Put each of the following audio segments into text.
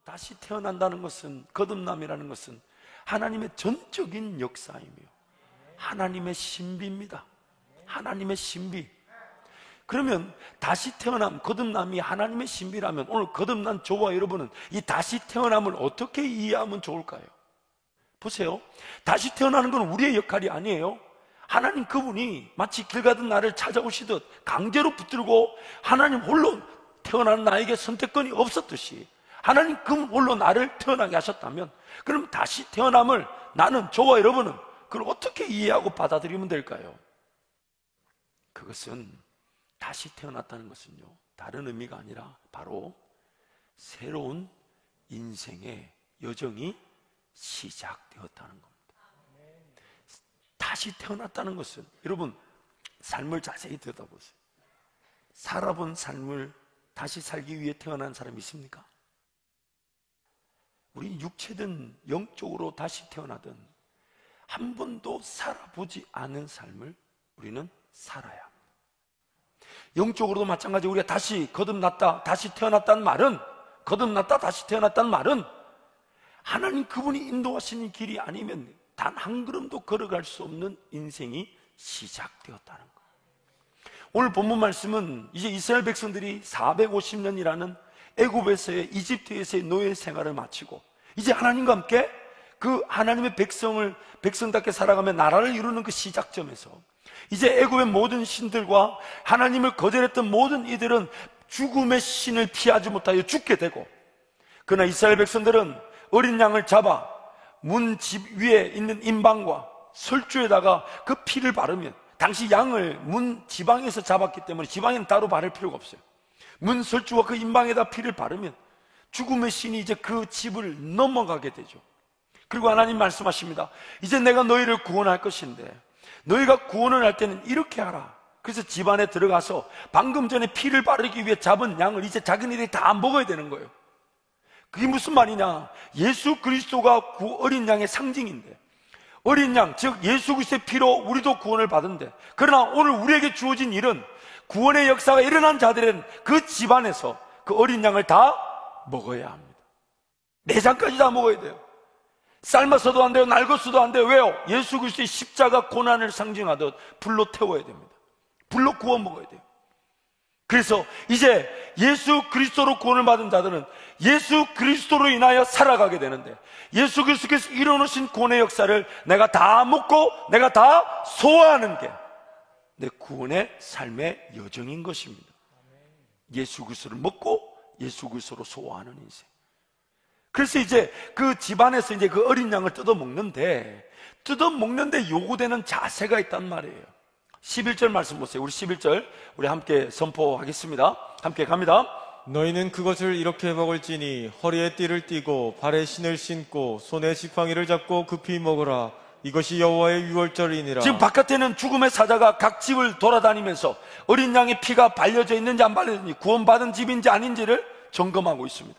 다시 태어난다는 것은, 거듭남이라는 것은 하나님의 전적인 역사이며 하나님의 신비입니다. 하나님의 신비. 그러면 다시 태어남, 거듭남이 하나님의 신비라면 오늘 거듭난 저와 여러분은 이 다시 태어남을 어떻게 이해하면 좋을까요? 보세요. 다시 태어나는 건 우리의 역할이 아니에요. 하나님 그분이 마치 길 가던 나를 찾아오시듯 강제로 붙들고 하나님 홀로 태어나는 나에게 선택권이 없었듯이 하나님 그분 홀로 나를 태어나게 하셨다면, 그럼 다시 태어남을 나는, 저와 여러분은 그걸 어떻게 이해하고 받아들이면 될까요? 그것은, 다시 태어났다는 것은요, 다른 의미가 아니라 바로 새로운 인생의 여정이 시작되었다는 겁니다. 다시 태어났다는 것은, 여러분 삶을 자세히 들여다보세요. 살아본 삶을 다시 살기 위해 태어난 사람이 있습니까? 우리 육체든 영적으로 다시 태어나든 한 번도 살아보지 않은 삶을 우리는 살아야 합니다. 영적으로도 마찬가지. 우리가 다시 거듭났다, 다시 태어났다는 말은, 거듭났다, 다시 태어났다는 말은 하나님 그분이 인도하시는 길이 아니면 단 한 걸음도 걸어갈 수 없는 인생이 시작되었다는 거예요. 오늘 본문 말씀은 이제 이스라엘 백성들이 450년이라는 애굽에서의, 이집트에서의 노예 생활을 마치고 이제 하나님과 함께 그 하나님의 백성답게 살아가며 나라를 이루는 그 시작점에서 이제 애굽의 모든 신들과 하나님을 거절했던 모든 이들은 죽음의 신을 피하지 못하여 죽게 되고, 그러나 이스라엘 백성들은 어린 양을 잡아 문 집 위에 있는 임방과 설주에다가 그 피를 바르면, 당시 양을 문 지방에서 잡았기 때문에 지방에는 따로 바를 필요가 없어요. 문 설주와 그 임방에다 피를 바르면 죽음의 신이 이제 그 집을 넘어가게 되죠. 그리고 하나님 말씀하십니다. 이제 내가 너희를 구원할 것인데 너희가 구원을 할 때는 이렇게 하라. 그래서 집 안에 들어가서 방금 전에 피를 바르기 위해 잡은 양을 이제 자기네들이 다 먹어야 되는 거예요. 그게 무슨 말이냐? 예수 그리스도가 어린 양의 상징인데, 어린 양, 즉 예수 그리스도의 피로 우리도 구원을 받은데, 그러나 오늘 우리에게 주어진 일은 구원의 역사가 일어난 자들은 그 집안에서 그 어린 양을 다 먹어야 합니다. 내장까지 다 먹어야 돼요. 삶아서도 안 돼요. 날것서도 안 돼요. 왜요? 예수 그리스도의 십자가 고난을 상징하듯 불로 태워야 됩니다. 불로 구워 먹어야 돼요. 그래서 이제 예수 그리스도로 구원을 받은 자들은 예수 그리스도로 인하여 살아가게 되는데, 예수 그리스도께서 이뤄놓으신 구원의 역사를 내가 다 먹고 내가 다 소화하는 게 내 구원의 삶의 여정인 것입니다. 예수 그리스도를 먹고 예수 그리스도로 소화하는 인생. 그래서 이제 그 집안에서 이제 그 어린 양을 뜯어먹는데 요구되는 자세가 있단 말이에요. 11절 말씀 보세요. 우리 11절 우리 함께 선포하겠습니다. 함께 갑니다. 너희는 그것을 이렇게 먹을지니 허리에 띠를 띠고 발에 신을 신고 손에 지팡이를 잡고 급히 먹으라. 이것이 여호와의 유월절이니라. 지금 바깥에는 죽음의 사자가 각 집을 돌아다니면서 어린 양의 피가 발려져 있는지 안 발려졌는지, 구원받은 집인지 아닌지를 점검하고 있습니다.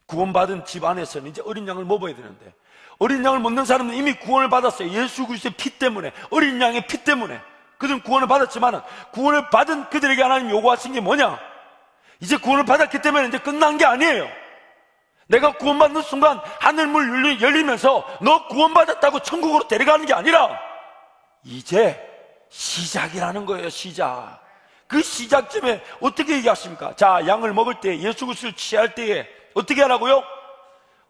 구원받은 집 안에서는 이제 어린 양을 먹어야 되는데, 어린 양을 먹는 사람은 이미 구원을 받았어요. 예수 그리스도의 피 때문에, 어린 양의 피 때문에 그들은 구원을 받았지만, 구원을 받은 그들에게 하나님 요구하신 게 뭐냐? 이제 구원을 받았기 때문에 이제 끝난 게 아니에요. 내가 구원받는 순간 하늘문 열리면서 너 구원받았다고 천국으로 데려가는 게 아니라 이제 시작이라는 거예요. 시작. 그 시작점에 어떻게 얘기하십니까? 자, 양을 먹을 때, 예수 그리스도를 취할 때에 어떻게 하라고요?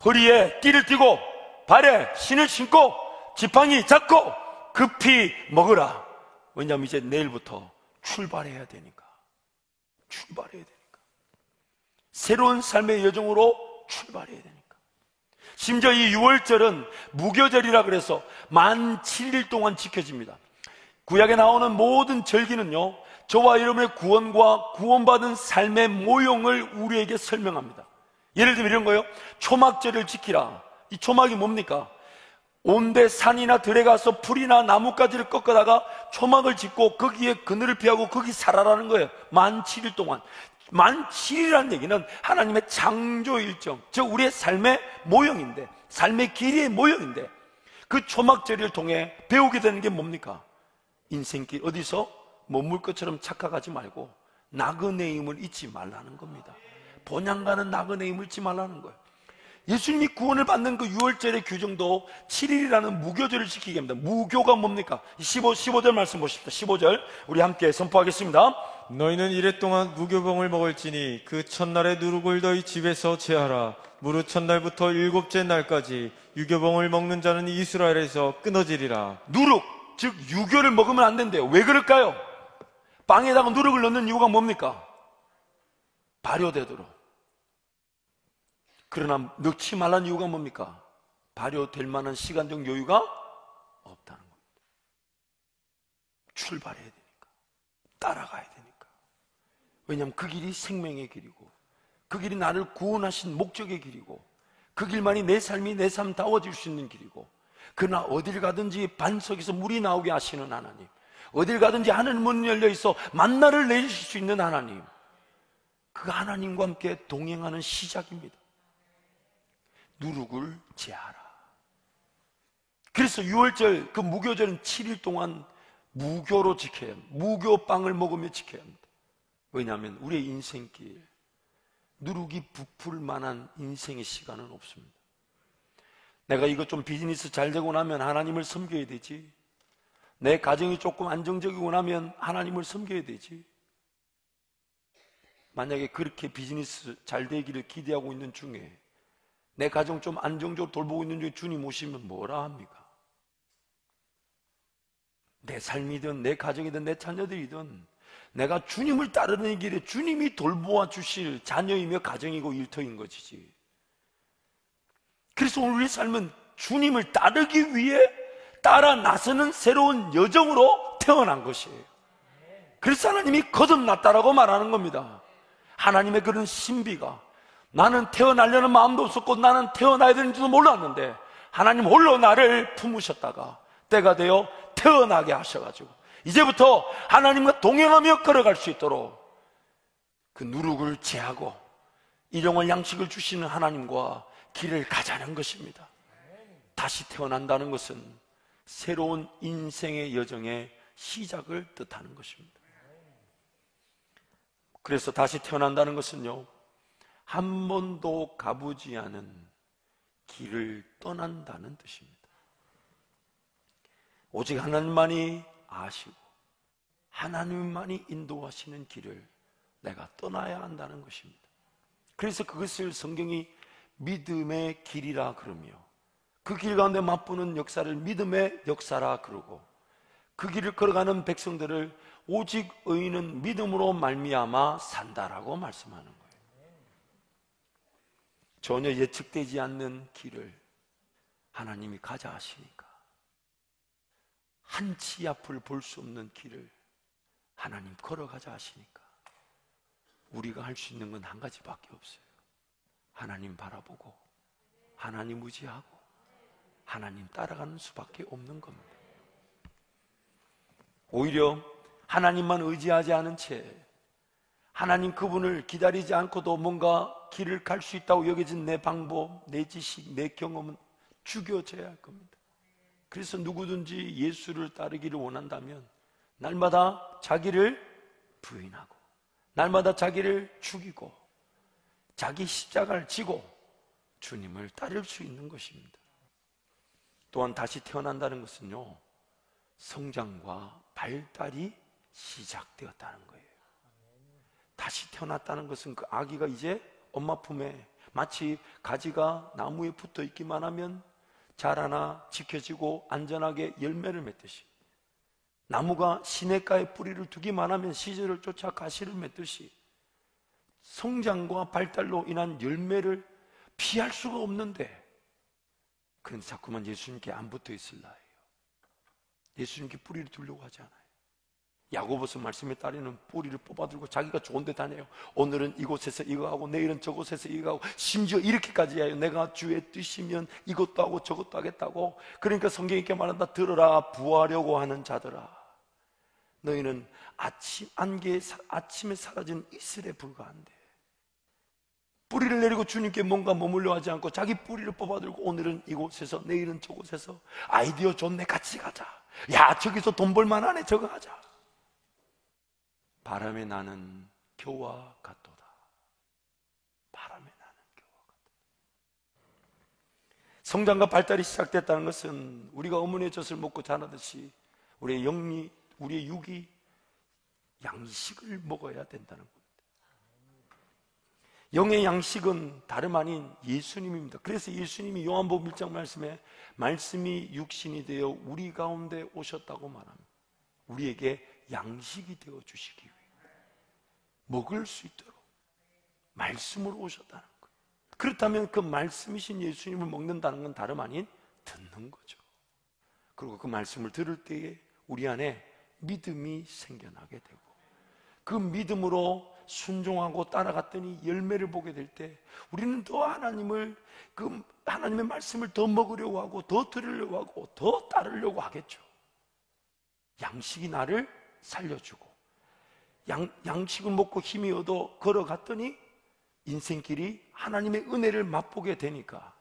허리에 띠를 띠고 발에 신을 신고 지팡이 잡고 급히 먹으라. 왜냐하면 이제 내일부터 출발해야 되니까. 새로운 삶의 여정으로 출발해야 되니까. 심지어 이 6월절은 무교절이라 그래서 만 7일 동안 지켜집니다. 구약에 나오는 모든 절기는요, 저와 여러분의 구원과 구원받은 삶의 모형을 우리에게 설명합니다. 예를 들면 이런 거예요. 초막절을 지키라. 이 초막이 뭡니까? 온데 산이나 들에 가서 풀이나 나뭇가지를 꺾어다가 초막을 짓고 거기에 그늘을 피하고 거기 살아라는 거예요. 만 7일 동안. 만 7일이라는 얘기는 하나님의 창조 일정, 즉 우리의 삶의 모형인데, 삶의 길이의 모형인데, 그 초막절을 통해 배우게 되는 게 뭡니까? 인생길. 어디서 머물 것처럼 착각하지 말고 나그네임을 잊지 말라는 겁니다. 본향가는 나그네임을 잊지 말라는 거예요. 예수님이 구원을 받는 그 6월절의 규정도 7일이라는 무교절을 지키게 합니다. 무교가 뭡니까? 15절 말씀 보십시오. 15절 우리 함께 선포하겠습니다. 너희는 이래 동안 무교병을 먹을지니 그 첫날에 누룩을 너희 집에서 제하라. 무릇 첫날부터 일곱째 날까지 유교병을 먹는 자는 이스라엘에서 끊어지리라. 누룩, 즉 유교를 먹으면 안 된대요. 왜 그럴까요? 빵에다가 누룩을 넣는 이유가 뭡니까? 발효되도록. 그러나 넣지 말라는 이유가 뭡니까? 발효될 만한 시간적 여유가 없다는 겁니다. 출발해야 되니까, 따라가야 되니까. 왜냐하면 그 길이 생명의 길이고, 그 길이 나를 구원하신 목적의 길이고, 그 길만이 내 삶이 내 삶다워질 수 있는 길이고, 그러나 어딜 가든지 반석에서 물이 나오게 하시는 하나님, 어딜 가든지 하늘 문이 열려 있어 만나를 내리실 수 있는 하나님, 그 하나님과 함께 동행하는 시작입니다. 누룩을 제하라. 그래서 6월절 그 무교절은 7일 동안 무교로 지켜야 합니다. 무교빵을 먹으며 지켜야 합니다. 왜냐하면 우리의 인생길 누룩이 부풀 만한 인생의 시간은 없습니다. 내가 이거 좀 비즈니스 잘 되고 나면 하나님을 섬겨야 되지, 내 가정이 조금 안정적이고 나면 하나님을 섬겨야 되지. 만약에 그렇게 비즈니스 잘 되기를 기대하고 있는 중에 내 가정 좀 안정적으로 돌보고 있는 중에 주님 오시면 뭐라 합니까? 내 삶이든 내 가정이든 내 자녀들이든 내가 주님을 따르는 길에 주님이 돌보아 주실 자녀이며 가정이고 일터인 것이지. 그래서 오늘 우리 삶은 주님을 따르기 위해 따라 나서는 새로운 여정으로 태어난 것이에요. 그래서 하나님이 거듭났다라고 말하는 겁니다. 하나님의 그런 신비가, 나는 태어나려는 마음도 없었고 나는 태어나야 되는지도 몰랐는데 하나님 홀로 나를 품으셨다가 때가 되어 태어나게 하셔가지고 이제부터 하나님과 동행하며 걸어갈 수 있도록 그 누룩을 제하고 일용할 양식을 주시는 하나님과 길을 가자는 것입니다. 다시 태어난다는 것은 새로운 인생의 여정의 시작을 뜻하는 것입니다. 그래서 다시 태어난다는 것은요, 한 번도 가보지 않은 길을 떠난다는 뜻입니다. 오직 하나님만이 아시고 하나님만이 인도하시는 길을 내가 떠나야 한다는 것입니다. 그래서 그것을 성경이 믿음의 길이라 그러며 그 길 가운데 맛보는 역사를 믿음의 역사라 그러고 그 길을 걸어가는 백성들을 오직 의인은 믿음으로 말미암아 산다라고 말씀하는 거예요. 전혀 예측되지 않는 길을 하나님이 가자 하시니까, 한치 앞을 볼 수 없는 길을 하나님 걸어가자 하시니까 우리가 할 수 있는 건 한 가지밖에 없어요. 하나님 바라보고 하나님 의지하고 하나님 따라가는 수밖에 없는 겁니다. 오히려 하나님만 의지하지 않은 채 하나님 그분을 기다리지 않고도 뭔가 길을 갈 수 있다고 여겨진 내 방법, 내 지식, 내 경험은 죽여져야 할 겁니다. 그래서 누구든지 예수를 따르기를 원한다면 날마다 자기를 부인하고 날마다 자기를 죽이고 자기 십자가를 지고 주님을 따를 수 있는 것입니다. 또한 다시 태어난다는 것은요, 성장과 발달이 시작되었다는 거예요. 다시 태어났다는 것은 그 아기가 이제 엄마 품에 마치 가지가 나무에 붙어 있기만 하면 자라나 지켜지고 안전하게 열매를 맺듯이, 나무가 시냇가에 뿌리를 두기만 하면 시절을 쫓아 가시를 맺듯이 성장과 발달로 인한 열매를 피할 수가 없는데 그런데 자꾸만 예수님께 안 붙어 있을 나예요. 예수님께 뿌리를 두려고 하지 않아요. 야고보서 말씀에 따르는 뿌리를 뽑아들고 자기가 좋은 데 다녀요. 오늘은 이곳에서 이거 하고 내일은 저곳에서 이거 하고 심지어 이렇게까지 해요. 내가 주의 뜻이면 이것도 하고 저것도 하겠다고. 그러니까 성경이 이렇게 말한다. 들으라, 부하려고 하는 자들아, 너희는 아침에 사라진 이슬에 불과한데, 뿌리를 내리고 주님께 뭔가 머물러 하지 않고 자기 뿌리를 뽑아들고 오늘은 이곳에서 내일은 저곳에서 아이디어 좋네 같이 가자, 야 저기서 돈 벌만하네 저거 하자. 바람에 나는 겨와 같도다. 바람에 나는 겨와 같도다. 성장과 발달이 시작됐다는 것은 우리가 어머니의 젖을 먹고 자라듯이 우리의 영이, 우리의 육이 양식을 먹어야 된다는 겁니다. 영의 양식은 다름 아닌 예수님입니다. 그래서 예수님이 요한복음 1장 말씀에 말씀이 육신이 되어 우리 가운데 오셨다고 말합니다. 우리에게 양식이 되어 주시기 위해 먹을 수 있도록 말씀으로 오셨다는 거예요. 그렇다면 그 말씀이신 예수님을 먹는다는 건 다름 아닌 듣는 거죠. 그리고 그 말씀을 들을 때에 우리 안에 믿음이 생겨나게 되고, 그 믿음으로 순종하고 따라갔더니 열매를 보게 될 때 우리는 더 하나님의 말씀을 더 먹으려고 하고, 더 들으려고 하고, 더 따르려고 하겠죠. 양식이 나를 살려주고, 양식을 먹고 힘이 얻어 걸어갔더니 인생길이 하나님의 은혜를 맛보게 되니까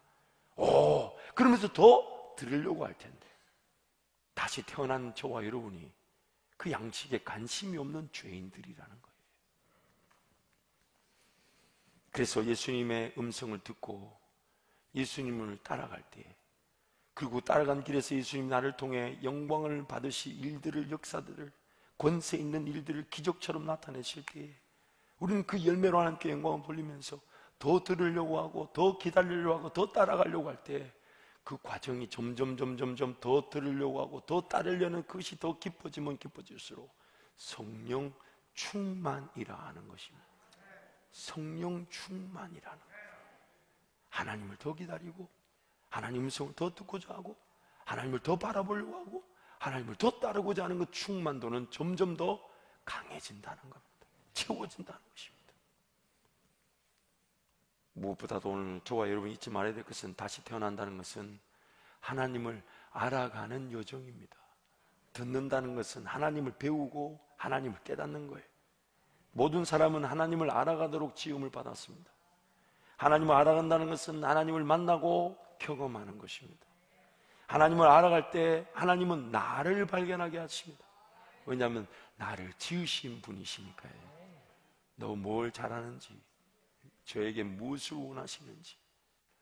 그러면서 더 들으려고 할 텐데, 다시 태어난 저와 여러분이 그 양식에 관심이 없는 죄인들이라는 거예요. 그래서 예수님의 음성을 듣고 예수님을 따라갈 때, 그리고 따라간 길에서 예수님 나를 통해 영광을 받으시 일들을, 역사들을, 권세 있는 일들을 기적처럼 나타내실 때 우리는 그 열매로 하나님께 영광을 돌리면서 더 들으려고 하고, 더 기다리려고 하고, 더 따라가려고 할 때 그 과정이 점점 더 들으려고 하고 더 따르려는 그것이 더 깊어지면 깊어질수록 성령 충만이라 하는 것입니다. 성령 충만이라는 거예요. 하나님을 더 기다리고, 하나님 음성을 더 듣고자 하고, 하나님을 더 바라보려고 하고, 하나님을 더 따르고자 하는 그 충만도는 점점 더 강해진다는 겁니다. 채워진다는 것입니다. 무엇보다도 오늘 저와 여러분이 잊지 말아야 될 것은, 다시 태어난다는 것은 하나님을 알아가는 여정입니다. 듣는다는 것은 하나님을 배우고 하나님을 깨닫는 거예요. 모든 사람은 하나님을 알아가도록 지음을 받았습니다. 하나님을 알아간다는 것은 하나님을 만나고 경험하는 것입니다. 하나님을 알아갈 때 하나님은 나를 발견하게 하십니다. 왜냐하면 나를 지으신 분이시니까요. 너 뭘 잘하는지, 저에게 무엇을 원하시는지.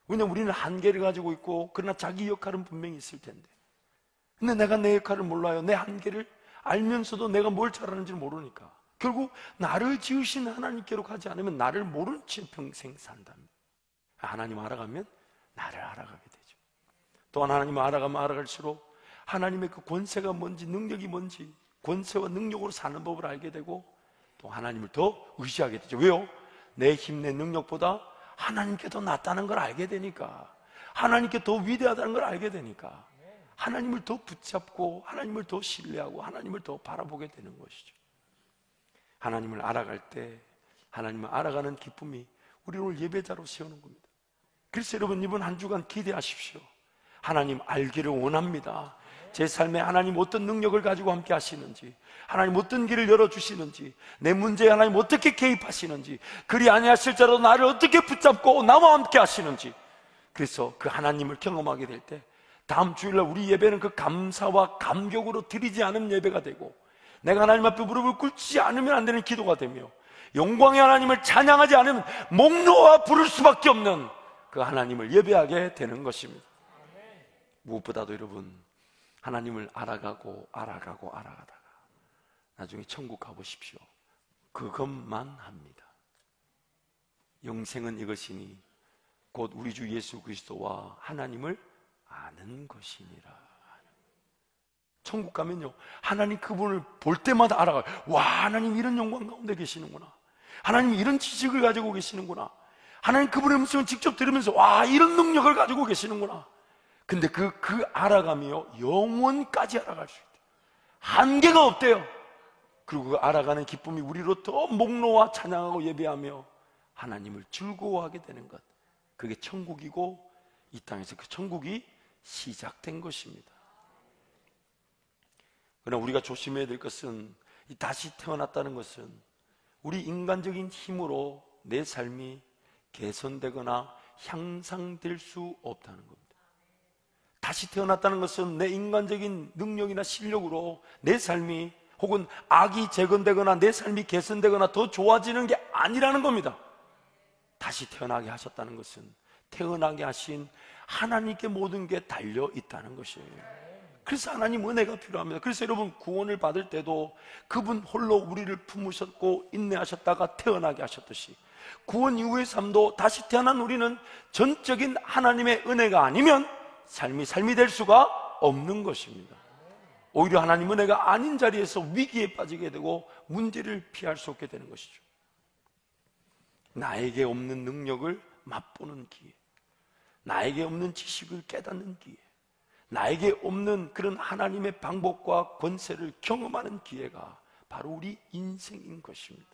왜냐하면 우리는 한계를 가지고 있고, 그러나 자기 역할은 분명히 있을 텐데, 근데 내가 내 역할을 몰라요. 내 한계를 알면서도 내가 뭘 잘하는지를 모르니까 결국 나를 지으신 하나님께로 가지 않으면 나를 모른 채 평생 산답니다. 하나님 알아가면 나를 알아가게 되죠. 또한 하나님을 알아가면 알아갈수록 하나님의 그 권세가 뭔지, 능력이 뭔지, 권세와 능력으로 사는 법을 알게 되고, 또 하나님을 더 의지하게 되죠. 왜요? 내 힘, 내 능력보다 하나님께 더 낫다는 걸 알게 되니까, 하나님께 더 위대하다는 걸 알게 되니까 하나님을 더 붙잡고 하나님을 더 신뢰하고 하나님을 더 바라보게 되는 것이죠. 하나님을 알아갈 때 하나님을 알아가는 기쁨이 우리 오늘 예배자로 세우는 겁니다. 그래서 여러분, 이번 한 주간 기대하십시오. 하나님 알기를 원합니다. 제 삶에 하나님 어떤 능력을 가지고 함께 하시는지, 하나님 어떤 길을 열어주시는지, 내 문제에 하나님 어떻게 개입하시는지, 그리 아니하실지라도 나를 어떻게 붙잡고 나와 함께 하시는지, 그래서 그 하나님을 경험하게 될 때 다음 주일날 우리 예배는 그 감사와 감격으로 드리지 않은 예배가 되고, 내가 하나님 앞에 무릎을 꿇지 않으면 안 되는 기도가 되며, 영광의 하나님을 찬양하지 않으면 목 놓아 부를 수밖에 없는 그 하나님을 예배하게 되는 것입니다. 무엇보다도 여러분, 하나님을 알아가고 알아가다가 나중에 천국 가보십시오. 그것만 합니다. 영생은 이것이니 곧 우리 주 예수 그리스도와 하나님을 아는 것이니라. 천국 가면요, 하나님 그분을 볼 때마다 알아가요. 와, 하나님 이런 영광 가운데 계시는구나. 하나님 이런 지식을 가지고 계시는구나. 하나님 그분의 음성을 직접 들으면서 와, 이런 능력을 가지고 계시는구나. 근데 그 알아가며 영원까지 알아갈 수 있대요. 한계가 없대요. 그리고 그 알아가는 기쁨이 우리로 더 목 놓아 찬양하고 예배하며 하나님을 즐거워하게 되는 것, 그게 천국이고, 이 땅에서 그 천국이 시작된 것입니다. 그러나 우리가 조심해야 될 것은, 이 다시 태어났다는 것은 우리 인간적인 힘으로 내 삶이 개선되거나 향상될 수 없다는 겁니다. 다시 태어났다는 것은 내 인간적인 능력이나 실력으로 내 삶이, 혹은 악이 재건되거나 내 삶이 개선되거나 더 좋아지는 게 아니라는 겁니다. 다시 태어나게 하셨다는 것은 태어나게 하신 하나님께 모든 게 달려 있다는 것이에요. 그래서 하나님 은혜가 필요합니다. 그래서 여러분 구원을 받을 때도 그분 홀로 우리를 품으셨고 인내하셨다가 태어나게 하셨듯이 구원 이후의 삶도 다시 태어난 우리는 전적인 하나님의 은혜가 아니면 삶이 될 수가 없는 것입니다. 오히려 하나님 은혜가 아닌 자리에서 위기에 빠지게 되고 문제를 피할 수 없게 되는 것이죠. 나에게 없는 능력을 맛보는 기회, 나에게 없는 지식을 깨닫는 기회, 나에게 없는 그런 하나님의 방법과 권세를 경험하는 기회가 바로 우리 인생인 것입니다.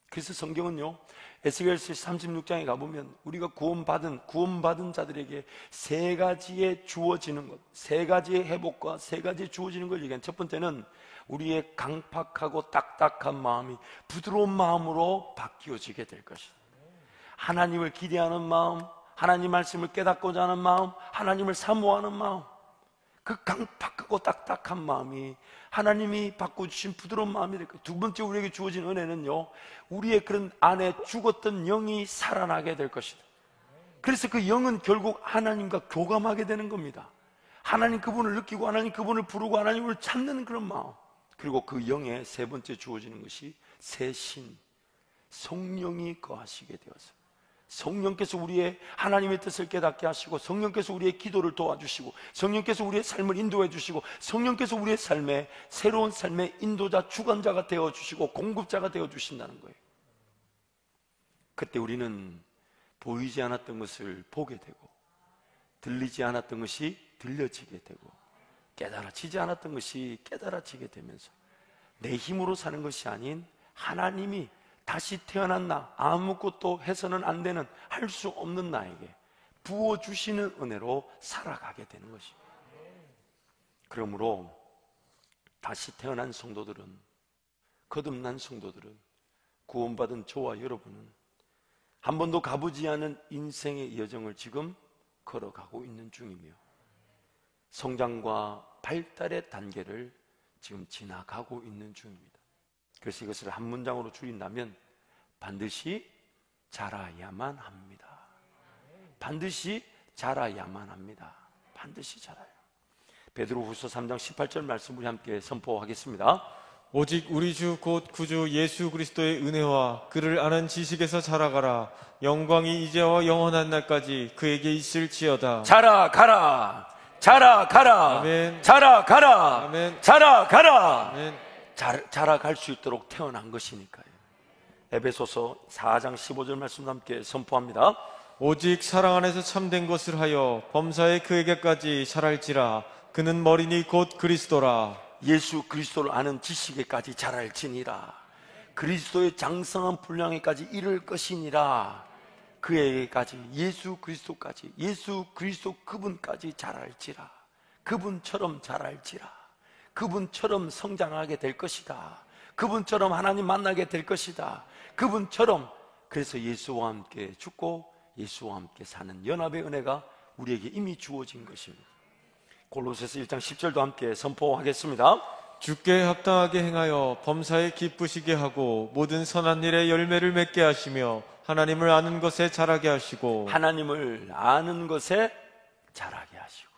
그래서 성경은요, 에스겔서 36장에 가보면 우리가 구원받은 자들에게 세 가지의 주어지는 것, 세 가지의 회복과 세 가지의 주어지는 걸 얘기한. 첫 번째는 우리의 강팍하고 딱딱한 마음이 부드러운 마음으로 바뀌어지게 될 것이다. 하나님을 기대하는 마음, 하나님 말씀을 깨닫고자 하는 마음, 하나님을 사모하는 마음, 그 강팍하고 딱딱한 마음이 하나님이 바꿔주신 부드러운 마음이 될 거예요. 두 번째 우리에게 주어진 은혜는요, 우리의 그런 안에 죽었던 영이 살아나게 될 것이다. 그래서 그 영은 결국 하나님과 교감하게 되는 겁니다. 하나님 그분을 느끼고 하나님 그분을 부르고 하나님을 찾는 그런 마음. 그리고 그 영에 세 번째 주어지는 것이 새신, 성령이 거하시게 되어서 성령께서 우리의 하나님의 뜻을 깨닫게 하시고, 성령께서 우리의 기도를 도와주시고, 성령께서 우리의 삶을 인도해 주시고, 성령께서 우리의 삶에 새로운 삶의 인도자, 주관자가 되어주시고 공급자가 되어주신다는 거예요. 그때 우리는 보이지 않았던 것을 보게 되고, 들리지 않았던 것이 들려지게 되고, 깨달아지지 않았던 것이 깨달아지게 되면서 내 힘으로 사는 것이 아닌 하나님이 다시 태어난 나, 아무것도 해서는 안 되는, 할 수 없는 나에게 부어주시는 은혜로 살아가게 되는 것입니다. 그러므로 다시 태어난 성도들은, 거듭난 성도들은, 구원받은 저와 여러분은 한 번도 가보지 않은 인생의 여정을 지금 걸어가고 있는 중이며 성장과 발달의 단계를 지금 지나가고 있는 중입니다. 그래서 이것을 한 문장으로 줄인다면 반드시 자라야만 합니다. 반드시 자라야만 합니다. 반드시 자라요. 베드로후서 3장 18절 말씀 우리 함께 선포하겠습니다. 오직 우리 주 곧 구주 예수 그리스도의 은혜와 그를 아는 지식에서 자라가라. 영광이 이제와 영원한 날까지 그에게 있을지어다. 자라가라, 자라가라, 아멘. 자라가라, 아멘. 자라가라. 아멘. 자라갈 수 있도록 태어난 것이니까요. 에베소서 4장 15절 말씀 함께 선포합니다. 오직 사랑 안에서 참된 것을 하여 범사에 그에게까지 자랄지라. 그는 머리니 곧 그리스도라. 예수 그리스도를 아는 지식에까지 자랄지니라. 그리스도의 장성한 분량에까지 이를 것이니라. 그에게까지, 예수 그리스도까지, 예수 그리스도 그분까지 자랄지라. 그분처럼 자랄지라. 그분처럼 성장하게 될 것이다. 그분처럼 하나님 만나게 될 것이다. 그분처럼. 그래서 예수와 함께 죽고 예수와 함께 사는 연합의 은혜가 우리에게 이미 주어진 것입니다. 골로새서 1장 10절도 함께 선포하겠습니다. 주께 합당하게 행하여 범사에 기쁘시게 하고 모든 선한 일에 열매를 맺게 하시며 하나님을 아는 것에 자라게 하시고, 하나님을 아는 것에 자라게 하시고,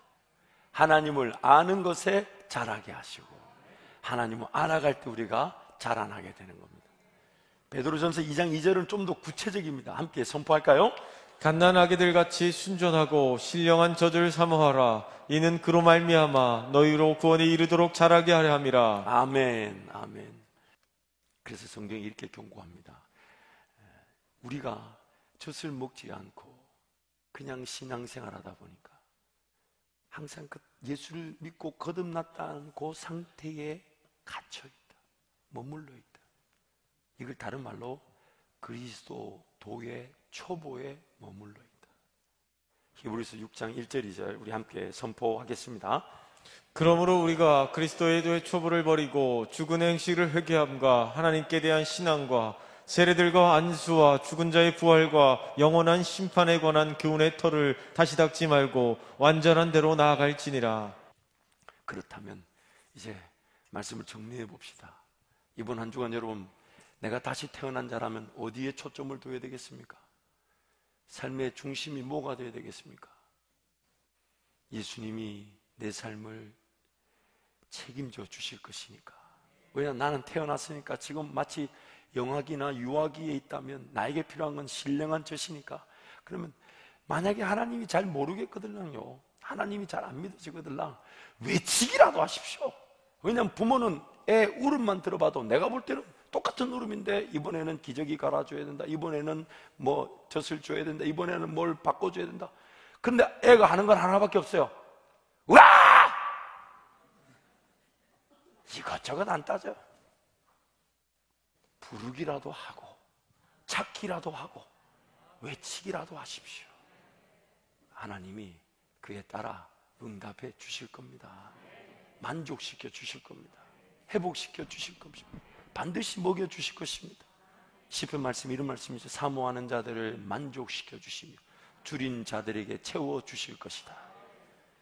하나님을 아는 것에 자라게 하시고, 하나님을 알아갈 때 우리가 자라나게 되는 겁니다. 베드로전서 2장 2절은 좀 더 구체적입니다. 함께 선포할까요? 갓난아기들 같이 순전하고 신령한 젖을 사모하라. 이는 그로 말미암아 너희로 구원에 이르도록 자라게 하려 함이라. 아멘, 아멘. 그래서 성경이 이렇게 경고합니다. 우리가 젖을 먹지 않고 그냥 신앙생활하다 보니까 항상 그 예수를 믿고 거듭났다는 그 상태에 갇혀있다, 머물러 있다. 이걸 다른 말로 그리스도도의 초보에 머물러 있다. 히브리서 6장 1절 2절 우리 함께 선포하겠습니다. 그러므로 우리가 그리스도의 도의 초보를 버리고 죽은 행실을 회개함과 하나님께 대한 신앙과 세례들과 안수와 죽은 자의 부활과 영원한 심판에 관한 교훈의 터를 다시 닦지 말고 완전한 대로 나아갈지니라. 그렇다면 이제 말씀을 정리해 봅시다. 이번 한 주간 여러분, 내가 다시 태어난 자라면 어디에 초점을 둬야 되겠습니까? 삶의 중심이 뭐가 되어야 되겠습니까? 예수님이 내 삶을 책임져 주실 것이니까. 왜냐하면 나는 태어났으니까 지금 마치 영아기나 유아기에 있다면 나에게 필요한 건 신령한 젖이니까. 그러면 만약에 하나님이 잘 모르겠거든요, 하나님이 잘 안 믿어지거든요, 외치기라도 하십시오. 왜냐하면 부모는 애 울음만 들어봐도 내가 볼 때는 똑같은 울음인데 이번에는 기저귀 갈아줘야 된다, 이번에는 뭐 젖을 줘야 된다, 이번에는 뭘 바꿔줘야 된다. 근데 애가 하는 건 하나밖에 없어요. 와! 이것저것 안 따져. 부르기라도 하고 찾기라도 하고 외치기라도 하십시오. 하나님이 그에 따라 응답해 주실 겁니다. 만족시켜 주실 겁니다. 회복시켜 주실 겁니다. 반드시 먹여 주실 것입니다. 시편 말씀 이런 말씀이죠. 사모하는 자들을 만족시켜 주시며 줄인 자들에게 채워 주실 것이다.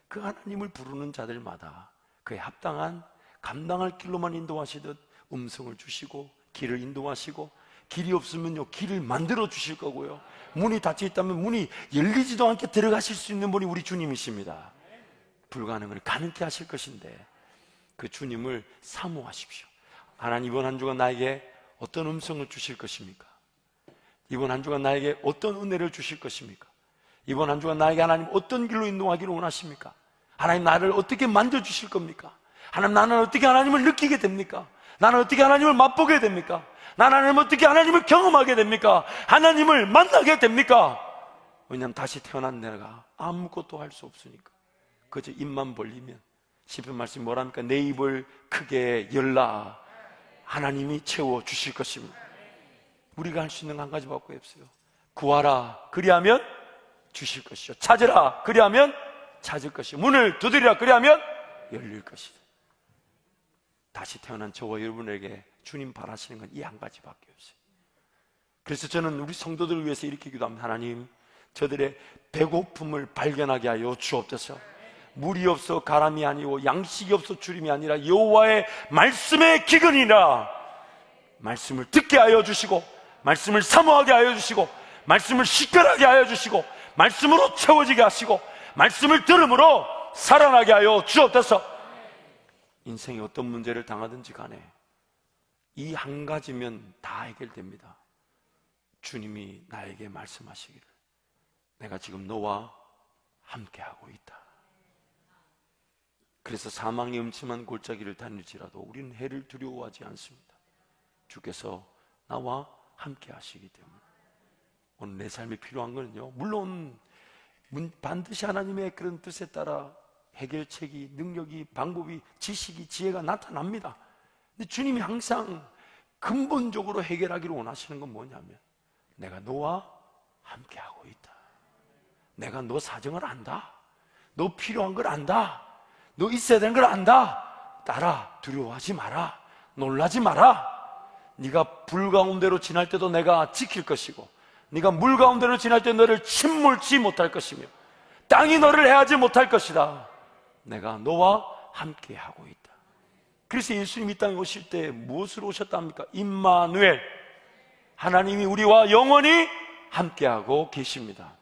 그 하나님을 부르는 자들마다 그에 합당한 감당할 길로만 인도하시듯 음성을 주시고 길을 인도하시고, 길이 없으면요 길을 만들어 주실 거고요, 문이 닫혀 있다면 문이 열리지도 않게 들어가실 수 있는 분이 우리 주님이십니다. 불가능을 가능케 하실 것인데 그 주님을 사모하십시오. 하나님, 이번 한 주간 나에게 어떤 음성을 주실 것입니까? 이번 한 주간 나에게 어떤 은혜를 주실 것입니까? 이번 한 주간 나에게 하나님 어떤 길로 인도하기를 원하십니까? 하나님, 나를 어떻게 만져주실 겁니까? 하나님, 나는 어떻게 하나님을 느끼게 됩니까? 나는 어떻게 하나님을 맛보게 됩니까? 나는 어떻게 하나님을 경험하게 됩니까? 하나님을 만나게 됩니까? 왜냐하면 다시 태어난 내가 아무것도 할 수 없으니까. 그저 입만 벌리면, 시편 말씀이 뭐랍니까? 내 입을 크게 열라. 하나님이 채워주실 것입니다. 우리가 할 수 있는 한 가지밖에 없어요. 구하라, 그리하면 주실 것이요, 찾으라, 그리하면 찾을 것이요, 문을 두드리라, 그리하면 열릴 것이다. 다시 태어난 저와 여러분에게 주님 바라시는 건 이 한 가지밖에 없어요. 그래서 저는 우리 성도들을 위해서 이렇게 기도합니다. 하나님, 저들의 배고픔을 발견하게 하여 주옵소서. 물이 없어 가람이 아니고 양식이 없어 주림이 아니라 여호와의 말씀의 기근이라. 말씀을 듣게 하여 주시고, 말씀을 사모하게 하여 주시고, 말씀을 식별하게 하여 주시고, 말씀으로 채워지게 하시고, 말씀을 들음으로 살아나게 하여 주옵소서. 인생에 어떤 문제를 당하든지 간에 이 한 가지면 다 해결됩니다. 주님이 나에게 말씀하시기를, 내가 지금 너와 함께하고 있다. 그래서 사망의 음침한 골짜기를 다닐지라도 우리는 해를 두려워하지 않습니다. 주께서 나와 함께 하시기 때문에. 오늘 내 삶에 필요한 거는요, 물론 반드시 하나님의 그런 뜻에 따라 해결책이, 능력이, 방법이, 지식이, 지혜가 나타납니다. 근데 주님이 항상 근본적으로 해결하기를 원하시는 건 뭐냐면, 내가 너와 함께하고 있다. 내가 너 사정을 안다. 너 필요한 걸 안다. 너 있어야 되는 걸 안다. 따라, 두려워하지 마라. 놀라지 마라. 네가 불 가운데로 지날 때도 내가 지킬 것이고, 네가 물 가운데로 지날 때 너를 침몰치 못할 것이며, 땅이 너를 해하지 못할 것이다. 내가 너와 함께하고 있다. 그래서 예수님이 이 땅에 오실 때 무엇으로 오셨답니까? 임마누엘, 하나님이 우리와 영원히 함께하고 계십니다.